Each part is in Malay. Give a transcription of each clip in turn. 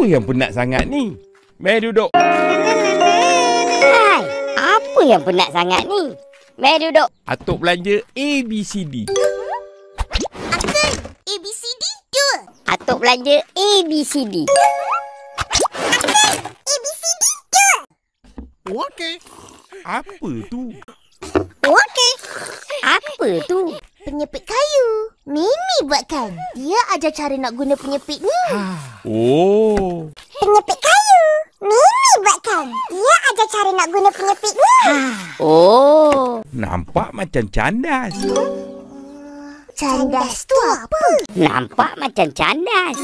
yang penat sangat ni? Mari duduk. Hai, apa yang penat sangat ni? Mari duduk. Atuk belanja ABCD. Uncle, ABCD 2. Atuk belanja ABCD. ABCD 2. Okey. Apa tu? Okey. Apa tu? Penyepit kayu. Mimi buatkan. Dia ajar cara nak guna penyepit ni. Oh. Penyepit kayu. Mimi buatkan. Dia ajar cara nak guna penyepit ni. Oh. Nampak macam candas. Candas tu apa? Nampak macam candas.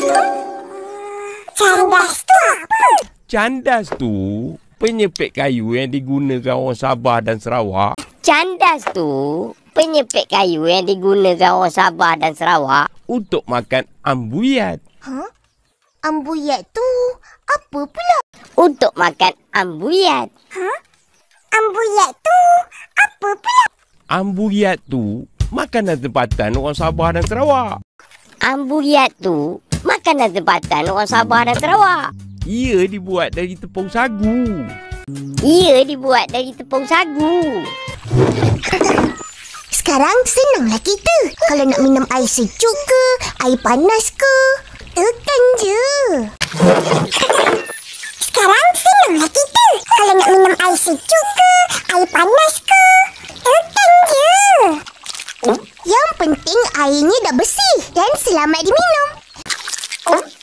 Candas tu apa? Candas tu penyepit kayu yang digunakan orang Sabah dan Sarawak. Candas tu penyepit kayu yang digunakan orang Sabah dan Sarawak Untuk makan ambuyat. Ambuyat tu apa pula? untuk makan ambuyat. Ambuyat tu apa pula? Ambuyat tu makanan tempatan orang Sabah dan Sarawak. Ambuyat tu makanan tempatan orang Sabah dan Sarawak. Ia dibuat dari tepung sagu. Ia dibuat dari tepung sagu. Sekarang senanglah kita. Kalau nak minum air sejuk ke, air panas ke, tekan je. Sekarang senanglah kita. Kalau nak minum air sejuk ke, air panas ke, tekan je. Yang penting airnya dah bersih dan selamat diminum.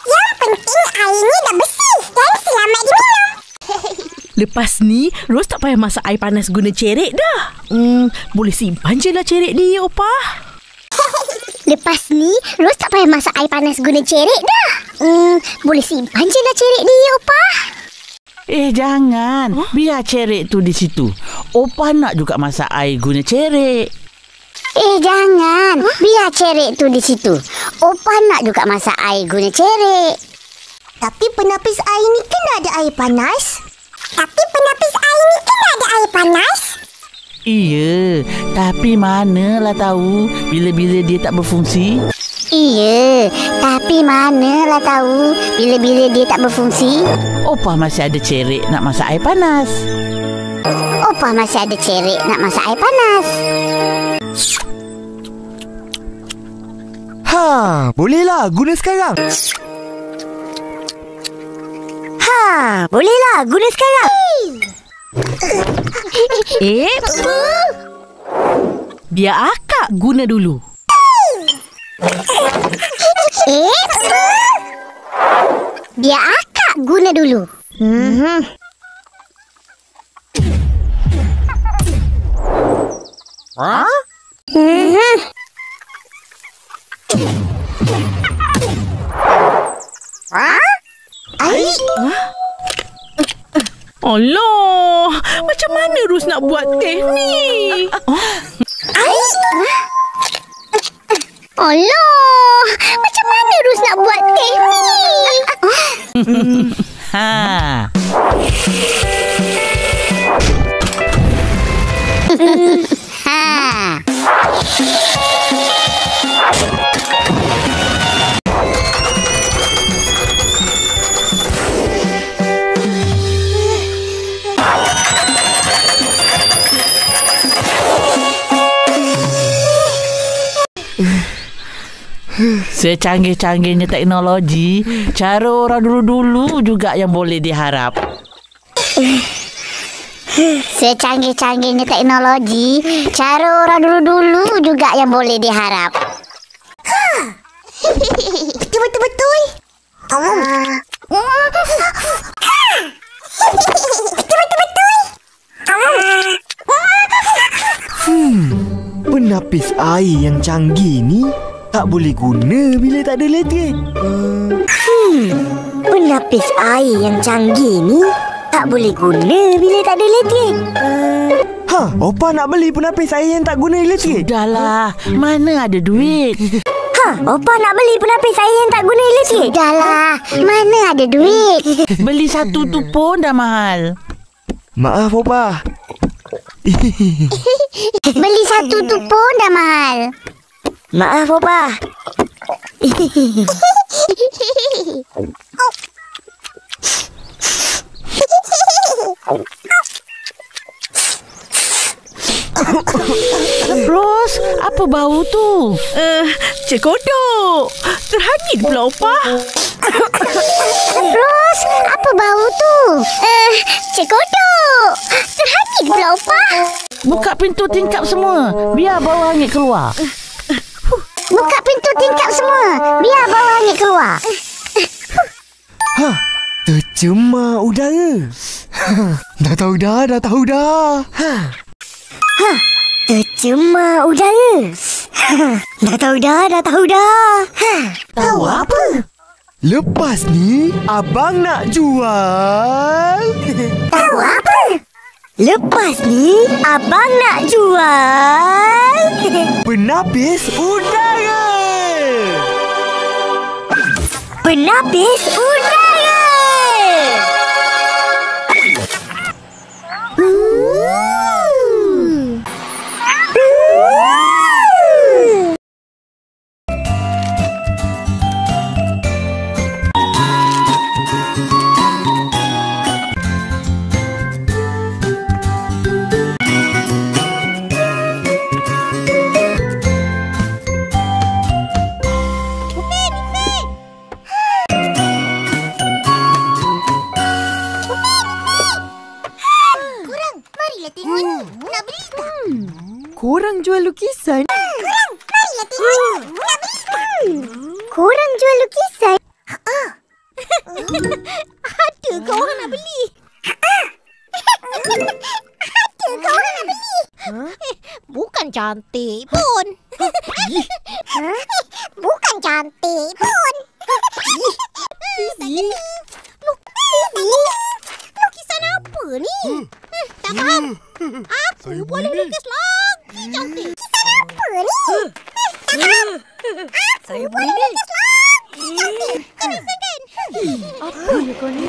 Yang penting airnya dah bersih dan selamat diminum. Lepas ni, Ros tak payah masak air panas guna cerik dah. Boleh simpan je lah cerik dia, Opah. Lepas ni, Ros tak payah masak air panas guna cerik dah. Boleh simpan je lah cerik dia, Opah. Jangan. Biar cerik tu di situ. Opah nak juga masak air guna cerik. Jangan. Biar cerik tu di situ. Opah nak juga masak air guna cerik. Tapi penapis air ni kan ada air panas. Iya, tapi manalah tahu bila-bila dia tak berfungsi. Iya, tapi manalah tahu bila-bila dia tak berfungsi. Opah masih ada cerik nak masak air panas. Opah masih ada cerik nak masak air panas. Bolehlah guna sekarang. Bolehlah guna sekarang. Biar akak guna dulu. Biar akak guna dulu. Allah, macam mana Ros nak buat teh ni? Allah, macam mana Ros nak buat teh ni? Secanggih-canggihnya teknologi, cara orang dulu-dulu juga yang boleh diharap. Secanggih-canggihnya teknologi, cara orang dulu-dulu juga yang boleh diharap. Betul-betul. Penapis air yang canggih ni tak boleh guna bila tak ada elektrik. Penapis air yang canggih ni tak boleh guna bila tak ada elektrik. Opah nak beli penapis air yang tak guna elektrik. Sudahlah, mana ada duit. Opah nak beli penapis air yang tak guna elektrik. Dahlah, mana ada duit. Beli satu tu pun dah mahal. Maaf Opah. Beli satu tu pun dah mahal. Maaf Opah. Ros, apa bau tu? Cik kodok. Terhangit pula opah. Ros, apa bau tu? Cik kodok. Terhangit pula opah. Buka pintu tingkap semua. Biar bau hangit keluar. Buka pintu tingkap semua. Biar bau hangit keluar. Tercemar udara. Dah tahu dah. Tercemar udara. Dah tahu dah. Tahu apa? Lepas ni, abang nak jual. Tahu apa? Lepas ni, abang nak jual Penapis udara. penapis udara. Korang jual lukisan? Korang jual lukisan? Ada ke orang nak beli? Ada ke orang nak beli? Bukan cantik pun. Bukan cantik pun. Fizi, Lukisan apa ni? Tak faham. Aku boleh lukis lagi cantik. Lukisan apa ni? Tak faham. saya boleh ni. Cantik. Second. Apa ya kau ni?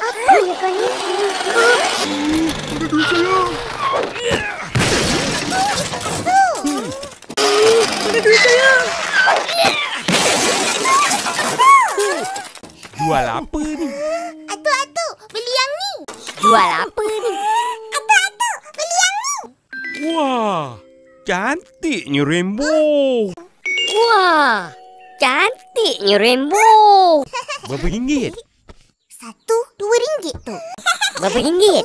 Apa ya kau ni? Jual apa ni? Atu-atu, beli yang ni. Jual apa ni? Atu-atu, beli yang ni. Wah, cantiknya rainbow. Wah, cantiknya rainbow. Berapa ringgit? RM1, RM2 tu. Berapa ringgit?